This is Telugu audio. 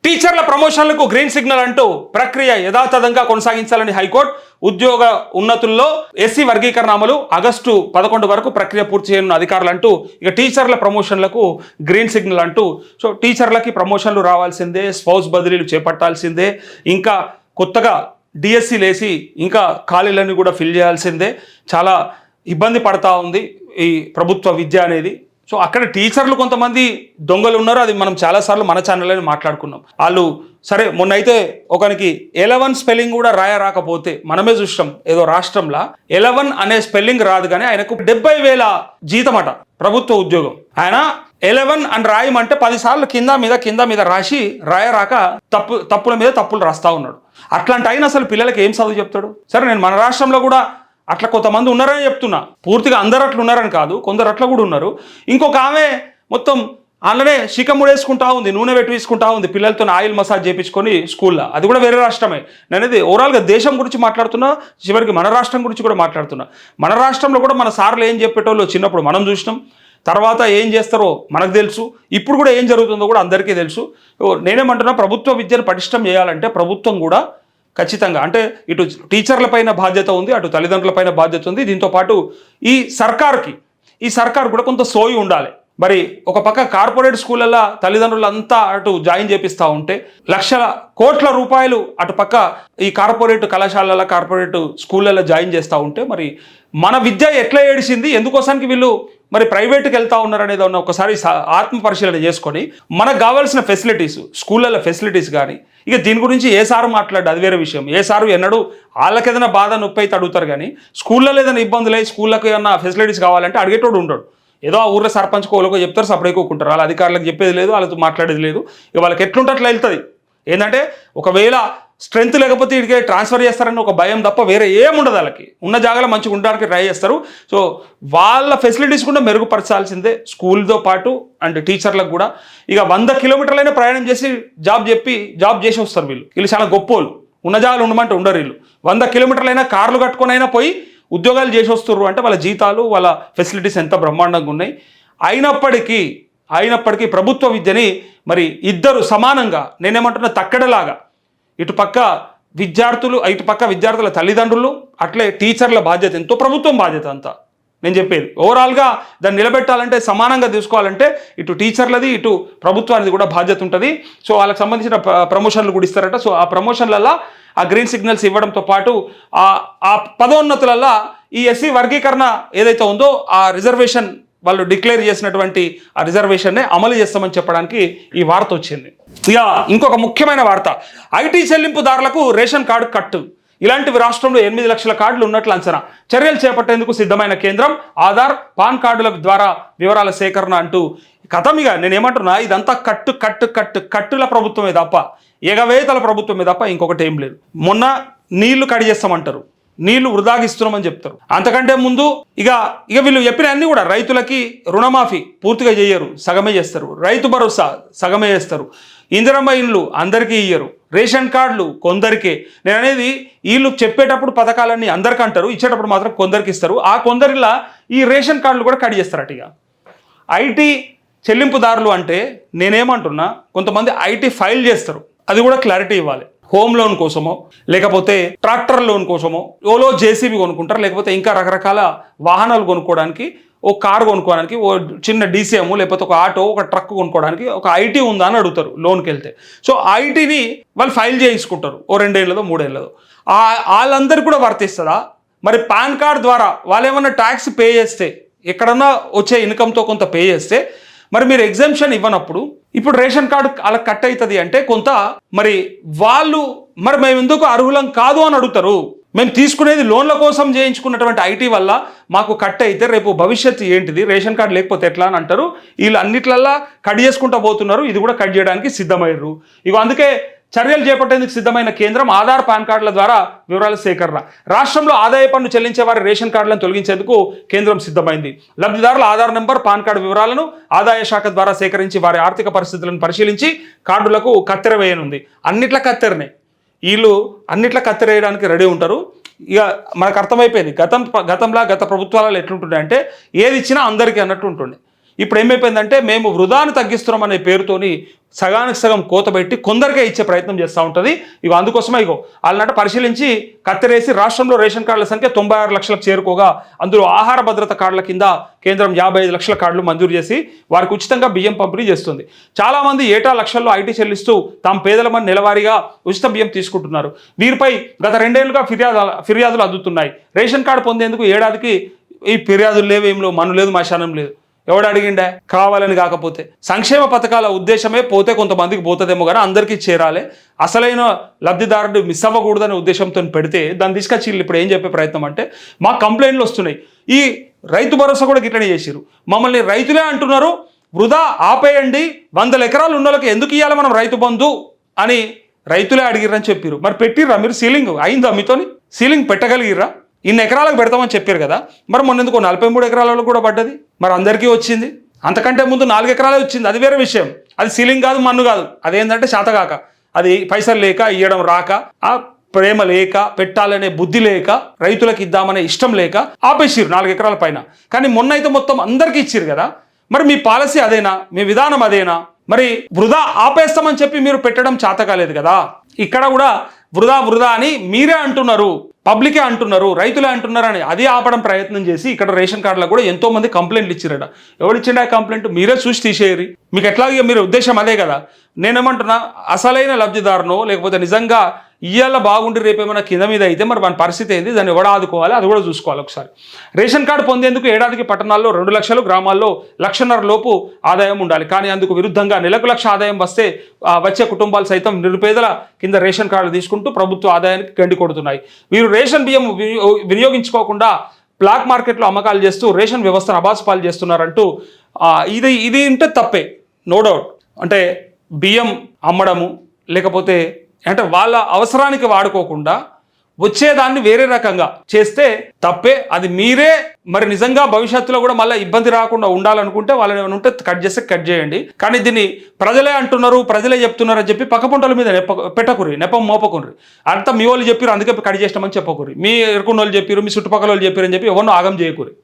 టీచర్ల ప్రమోషన్లకు గ్రీన్ సిగ్నల్ అంటూ ప్రక్రియ యథాతథంగా కొనసాగించాలని హైకోర్టు. ఉద్యోగ ఉన్నతుల్లో ఎస్సీ వర్గీకరణ అమలు ఆగస్టు 11 వరకు ప్రక్రియ పూర్తి చేయనున్న అధికారులు అంటూ ఇక టీచర్ల ప్రమోషన్లకు గ్రీన్ సిగ్నల్ అంటూ. సో టీచర్లకి ప్రమోషన్లు రావాల్సిందే, స్పౌస్ బదిలీలు చేపట్టాల్సిందే, ఇంకా కొత్తగా డిఎస్సి లేసి ఇంకా ఖాళీలన్నీ కూడా ఫిల్ చేయాల్సిందే. చాలా ఇబ్బంది పడతా ఉంది ఈ ప్రభుత్వ విద్య అనేది. సో అక్కడ టీచర్లు కొంతమంది దొంగలు ఉన్నారు, అది మనం చాలాసార్లు మన ఛానల్లో మాట్లాడుకున్నాం. వాళ్ళు సరే మొన్న అయితే ఒకనికి 11 స్పెల్లింగ్ కూడా రాయరాకపోతే మనమే చూస్తాం, ఏదో రాష్ట్రంలో 11 అనే స్పెల్లింగ్ రాదు కానీ ఆయనకు 70,000 జీతం అట, ప్రభుత్వ ఉద్యోగం. ఆయన 11 అని రాయమంటే 10 సార్లు కింద మీద రాసి రాయరాక తప్పుల మీద తప్పులు రాస్తా ఉన్నాడు. అట్లాంటి ఆయన అసలు పిల్లలకి ఏం చదువు చెప్తాడు? సరే నేను మన రాష్ట్రంలో కూడా అట్లా కొంతమంది ఉన్నారని చెప్తున్నా, పూర్తిగా అందరు అట్లా ఉన్నారని కాదు, కొందరు అట్లా కూడా ఉన్నారు. ఇంకొక ఆమె మొత్తం అందులోనే శిఖముడేసుకుంటా ఉంది, నూనె పెట్టి తీసుకుంటా ఉంది, పిల్లలతో ఆయిల్ మసాజ్ చేయించుకొని స్కూల్లో. అది కూడా వేరే రాష్ట్రమే. నేనది ఓవరాల్గా దేశం గురించి మాట్లాడుతున్నా, చివరికి మన రాష్ట్రం గురించి కూడా మాట్లాడుతున్నా. మన రాష్ట్రంలో కూడా మన సార్లు ఏం చెప్పేటోళ్ళు చిన్నప్పుడు మనం చూసినాం, తర్వాత ఏం చేస్తారో మనకు తెలుసు, ఇప్పుడు కూడా ఏం జరుగుతుందో కూడా అందరికీ తెలుసు. నేనేమంటున్నా, ప్రభుత్వ విద్యను పటిష్టం చేయాలంటే ప్రభుత్వం కూడా ఖచ్చితంగా, అంటే ఇటు టీచర్లపైన బాధ్యత ఉంది, అటు తల్లిదండ్రులపైన బాధ్యత ఉంది. దీంతోపాటు ఈ సర్కార్ కూడా కొంత సోయి ఉండాలి. మరి ఒక పక్క కార్పొరేట్ స్కూళ్ళల్లో తల్లిదండ్రులంతా అటు జాయిన్ చేపిస్తూ ఉంటే లక్షల కోట్ల రూపాయలు అటు పక్క ఈ కార్పొరేట్ కళాశాలల కార్పొరేట్ స్కూళ్ళల్లో జాయిన్ చేస్తూ ఉంటే మరి మన విద్య ఎట్లా ఏడిసింది, ఎందుకోసానికి వీళ్ళు మరి ప్రైవేట్కి వెళ్తూ ఉన్నారు అనేది ఒకసారి ఆత్మ పరిశీలన చేసుకొని మనకు కావాల్సిన ఫెసిలిటీస్, స్కూళ్ళల్లో ఫెసిలిటీస్ కానీ, ఇక దీని గురించి ఏ సారు మాట్లాడు అది వేరే విషయం. ఏ సారు ఎన్నడూ వాళ్ళకి ఏదైనా బాధ నొప్పి అయితే అడుగుతారు కానీ స్కూళ్ళలో ఏదైనా ఇబ్బందులు అయ్యి స్కూళ్ళకి ఏమన్నా ఫెసిలిటీస్ కావాలంటే అడిగేటోడు ఉంటాడు. ఏదో ఆ ఊర్లో సర్పంచ్ కోళ్ళకో చెప్తారు, సపరేకోకుంటారు. వాళ్ళ అధికారులకు చెప్పేది లేదు, వాళ్ళతో మాట్లాడేది లేదు. ఇక వాళ్ళకి ఎట్లుంటే అట్లా వెళ్తుంది. ఏంటంటే ఒకవేళ స్ట్రెంత్ లేకపోతే ఇడికే ట్రాన్స్ఫర్ చేస్తారని ఒక భయం తప్ప వేరే ఏముండదు. వాళ్ళకి ఉన్న జాగాలో మంచిగా ఉండడానికి ట్రై చేస్తారు. సో వాళ్ళ ఫెసిలిటీస్ కూడా మెరుగుపరచాల్సిందే స్కూల్తో పాటు అండ్ టీచర్లకు కూడా. ఇక 100 కిలోమీటర్లైనా ప్రయాణం చేసి జాబ్ చేసి వస్తారు వీళ్ళు చాలా గొప్పోళ్ళు. ఉన్న జాగాలు ఉండమంటే ఉండరు వీళ్ళు. 100 కిలోమీటర్లైనా కార్లు కట్టుకొని అయినా పోయి ఉద్యోగాలు చేసి వస్తున్నారు అంటే వాళ్ళ జీతాలు, వాళ్ళ ఫెసిలిటీస్ ఎంత బ్రహ్మాండంగా ఉన్నాయి. అయినప్పటికీ ప్రభుత్వ విద్యని మరి ఇద్దరు సమానంగా, నేనేమంటున్నా తక్కడలాగా, ఇటుపక్క విద్యార్థుల తల్లిదండ్రులు, అట్లే టీచర్ల బాధ్యత ఎంతో, ప్రభుత్వం బాధ్యత అంతా. నేను చెప్పేది ఓవరాల్గా దాన్ని నిలబెట్టాలంటే, సమానంగా తీసుకోవాలంటే ఇటు టీచర్లది ఇటు ప్రభుత్వానికి కూడా బాధ్యత ఉంటుంది. సో వాళ్ళకి సంబంధించిన ప్రమోషన్లు కూడా ఇస్తారట. సో ఆ ప్రమోషన్లలో ఆ గ్రీన్ సిగ్నల్స్ ఇవ్వడంతో పాటు ఆ పదోన్నతులలో ఈ ఎస్సీ వర్గీకరణ ఏదైతే ఉందో ఆ రిజర్వేషన్ వాళ్ళు డిక్లేర్ చేసినటువంటి ఆ రిజర్వేషన్నే అమలు చేస్తామని చెప్పడానికి ఈ వార్త వచ్చింది. ఇక ఇంకొక ముఖ్యమైన వార్త, ఐటీ చెల్లింపుదారులకు రేషన్ కార్డు కట్టు. ఇలాంటివి రాష్ట్రంలో 8 లక్షల కార్డులు ఉన్నట్లు అంచనా. చర్యలు చేపట్టేందుకు సిద్ధమైన కేంద్రం. ఆధార్, పాన్ కార్డుల ద్వారా వివరాల సేకరణ అంటూ కథమిగా. నేనేమంటున్నా, ఇదంతా కట్టుల ప్రభుత్వమే తప్ప, ఎగవేతల ప్రభుత్వమే తప్ప ఇంకొకటి ఏం లేదు. మొన్న నీళ్లు కడిగేస్తామంటారు, నీళ్లు వృధాగిస్తున్నామని చెప్తారు. అంతకంటే ముందు ఇక వీళ్ళు చెప్పిన అన్ని కూడా రైతులకి రుణమాఫీ పూర్తిగా చేయరు, సగమే చేస్తారు. రైతు భరోసా సగమే చేస్తారు. ఇందిరమ్మ ఇండ్లు అందరికీ ఇయ్యరు. రేషన్ కార్డులు కొందరికే. నేను అనేది వీళ్ళు చెప్పేటప్పుడు పథకాలన్నీ అందరికీ అంటారు, ఇచ్చేటప్పుడు మాత్రం కొందరికి ఇస్తారు. ఆ కొందరిలా ఈ రేషన్ కార్డులు కూడా కట్ చేస్తారట. ఇక ఐటీ చెల్లింపుదారులు అంటే నేనేమంటున్నా, కొంతమంది ఐటీ ఫైల్ చేస్తారు, అది కూడా క్లారిటీ ఇవ్వాలి. హోమ్ లోన్ కోసమో, లేకపోతే ట్రాక్టర్ లోన్ కోసమో, ఓలో జేసీబీ కొనుక్కుంటారు, లేకపోతే ఇంకా రకరకాల వాహనాలు కొనుక్కోవడానికి, ఓ కారు కొనుక్కోవడానికి, ఓ చిన్న డీసీఎం, లేకపోతే ఒక ఆటో, ఒక ట్రక్ కొనుక్కోవడానికి ఒక ఐటీ ఉందా అని అడుగుతారు లోన్కి వెళ్తే. సో ఐటీని వాళ్ళు ఫైల్ చేయించుకుంటారు, ఓ 2 ఏళ్ళదో 3 ఏళ్ళదో. వాళ్ళందరికీ కూడా వర్తిస్తుందా? మరి పాన్ కార్డ్ ద్వారా వాళ్ళు ఏమన్నా ట్యాక్స్ పే చేస్తే, ఎక్కడన్నా వచ్చే ఇన్కమ్తో కొంత పే చేస్తే, మరి మీరు ఎగ్జామ్షన్ ఇవ్వనప్పుడు ఇప్పుడు రేషన్ కార్డు అలా కట్ అవుతుంది అంటే కొంత మరి వాళ్ళు మరి మేము ఎందుకు అర్హులం కాదు అని అడుగుతారు. మేము తీసుకునేది లోన్ల కోసం చేయించుకున్నటువంటి ఐటీ వల్ల మాకు కట్ అయితే రేపు భవిష్యత్తు ఏంటిది, రేషన్ కార్డు లేకపోతే ఎట్లా అని అంటారు. వీళ్ళు అన్నిట్లల్లా కట్ చేసుకుంటూ పోతున్నారు, ఇది కూడా కట్ చేయడానికి సిద్ధమయ్యారు. ఇక అందుకే చర్యలు చేపట్టేందుకు సిద్ధమైన కేంద్రం. ఆధార్, పాన్ కార్డుల ద్వారా వివరాల సేకరణ. రాష్ట్రంలో ఆదాయ పన్ను చెల్లించే వారి రేషన్ కార్డులను తొలగించేందుకు కేంద్రం సిద్ధమైంది. లబ్ధిదారుల ఆధార్ నెంబర్, పాన్ కార్డు వివరాలను ఆదాయ శాఖ ద్వారా సేకరించి వారి ఆర్థిక పరిస్థితులను పరిశీలించి కార్డులకు కత్తెర వేయనుంది. అన్నిట్ల కత్తెరనే, వీళ్ళు అన్నిట్ల కత్తెర వేయడానికి రెడీ ఉంటారు. ఇక మనకు అర్థమైపోయింది గత ప్రభుత్వాలలో ఎట్లుంటుండే అంటే ఏది ఇచ్చినా అందరికీ అన్నట్టు ఉంటుండే. ఇప్పుడు ఏమైపోయిందంటే మేము వృధాను తగ్గిస్తున్నాం అనే పేరుతోని సగానికి సగం కోత పెట్టి కొందరికే ఇచ్చే ప్రయత్నం చేస్తూ ఉంటుంది. ఇక అందుకోసమే వాళ్ళంట పరిశీలించి కత్తెరేసి రాష్ట్రంలో రేషన్ కార్డుల సంఖ్య 96 లక్షలకు చేరుకోగా అందులో ఆహార భద్రత కార్డుల కింద కేంద్రం 55 లక్షల కార్డులు మంజూరు చేసి వారికి ఉచితంగా బియ్యం పంపిణీ చేస్తుంది. చాలామంది ఏటా లక్షల్లో ఐటీ చెల్లిస్తూ తాము పేదలమని నెలవారీగా ఉచిత బియ్యం తీసుకుంటున్నారు. వీరిపై గత 2 ఏళ్లుగా ఫిర్యాదులు అందుతున్నాయి. రేషన్ కార్డు పొందేందుకు ఏడాదికి ఈ ఫిర్యాదులు లేవు, ఏం లేవు, మను లేదు, మశానం లేదు. ఎవడు అడిగిండే కావాలని? కాకపోతే సంక్షేమ పథకాల ఉద్దేశమే పోతే కొంతమందికి పోతుందేమో కానీ అందరికీ చేరాలి, అసలైన లబ్ధిదారుడు మిస్ అవ్వకూడదనే ఉద్దేశంతో పెడితే దాన్ని తీసుకొచ్చి ఇప్పుడు ఏం చెప్పే ప్రయత్నం అంటే మా కంప్లైంట్లు వస్తున్నాయి. ఈ రైతు భరోసా కూడా గిట్లనే చేసిరు. మమ్మల్ని రైతులే అంటున్నారు, వృధా ఆపేయండి, 100 ఎకరాలు ఉన్న వాళ్ళకి ఎందుకు ఇవ్వాలి మనం రైతు బంధు అని రైతులే అడిగిరని చెప్పారు. మరి పెట్టిర్రా మీరు? సీలింగ్ అయిందా మీతోని? సీలింగ్ పెట్టగలిగిర్రా? ఇన్ని ఎకరాలకు పెడతామని చెప్పారు కదా, మరి మొన్న ఎందుకు 43 ఎకరాలలో కూడా పడ్డది, మరి అందరికీ వచ్చింది. అంతకంటే ముందు 4 ఎకరాలే వచ్చింది, అది వేరే విషయం. అది సీలింగ్ కాదు, మన్ను కాదు, అదేంటంటే శాతగాక, అది పైసలు లేక, ఇవ్వడం రాక, ఆ ప్రేమ లేక, పెట్టాలనే బుద్ధి లేక, రైతులకు ఇద్దామనే ఇష్టం లేక ఆపేసిరు 4 ఎకరాల పైన. కానీ మొన్న అయితే మొత్తం అందరికీ ఇచ్చిరు కదా. మరి మీ పాలసీ అదేనా? మీ విధానం అదేనా? మరి వృధా ఆపేస్తామని చెప్పి మీరు పెట్టడం చేత కాలేదు కదా. ఇక్కడ కూడా వృధా అని మీరే అంటున్నారు, పబ్లికే అంటున్నారు, రైతులే అంటున్నారు అని అది ఆపడం ప్రయత్నం చేసి ఇక్కడ రేషన్ కార్డులకు కూడా ఎంతో మంది కంప్లైంట్లు ఇచ్చిరట. ఎవరు ఇచ్చిండ ఆ కంప్లైంట్? మీరే చూసి తీసేయరు. మీకు ఎట్లాగే మీరు ఉద్దేశం అదే కదా. నేనేమంటున్నా, అసలైన లబ్ధిదారునో లేకపోతే నిజంగా ఇయ్యాల బాగుండి రేపేమైనా కింద మీద అయితే మరి మన పరిస్థితి ఏంది, దాన్ని ఎవడ ఆదుకోవాలి, అది కూడా చూసుకోవాలి ఒకసారి. రేషన్ కార్డు పొందేందుకు ఏడాదికి పట్టణాల్లో 2 లక్షలు, గ్రామాల్లో 1,50,000 లోపు ఆదాయం ఉండాలి. కానీ అందుకు విరుద్ధంగా నెలకు 1,00,000 ఆదాయం వచ్చే కుటుంబాలు సైతం నిరుపేదల కింద రేషన్ కార్డు తీసుకుంటూ ప్రభుత్వ ఆదాయానికి గండి కొడుతున్నాయి. వీరు రేషన్ బియ్యం వినియోగించుకోకుండా బ్లాక్ మార్కెట్లో అమ్మకాలు చేస్తూ రేషన్ వ్యవస్థను అబాసుపాలు చేస్తున్నారంటూ ఇది అంటే తప్పే, నో డౌట్. అంటే బియ్యం అమ్మడము లేకపోతే అంటే వాళ్ళ అవసరానికి వాడుకోకుండా వచ్చేదాన్ని వేరే రకంగా చేస్తే తప్పే. అది మీరే మరి నిజంగా భవిష్యత్తులో కూడా మళ్ళీ ఇబ్బంది రాకుండా ఉండాలనుకుంటే వాళ్ళని ఏమైనా ఉంటే కట్ చేస్తే కట్ చేయండి. కానీ దీన్ని ప్రజలే అంటున్నారు, ప్రజలే చెప్తున్నారు అని చెప్పి పక్క పుంటల మీద పెట్టకుర్రి, నెపం మోపకుర్రి. అంతా మీ వాళ్ళు చెప్పారు అందుకే కట్ చేసినామని చెప్పకుర్రి. మీ ఎరుకున్న వాళ్ళు చెప్పారు, మీ చుట్టుపక్కల వాళ్ళు చెప్పారు అని చెప్పి ఎవరినో ఆగం చేయకూరి.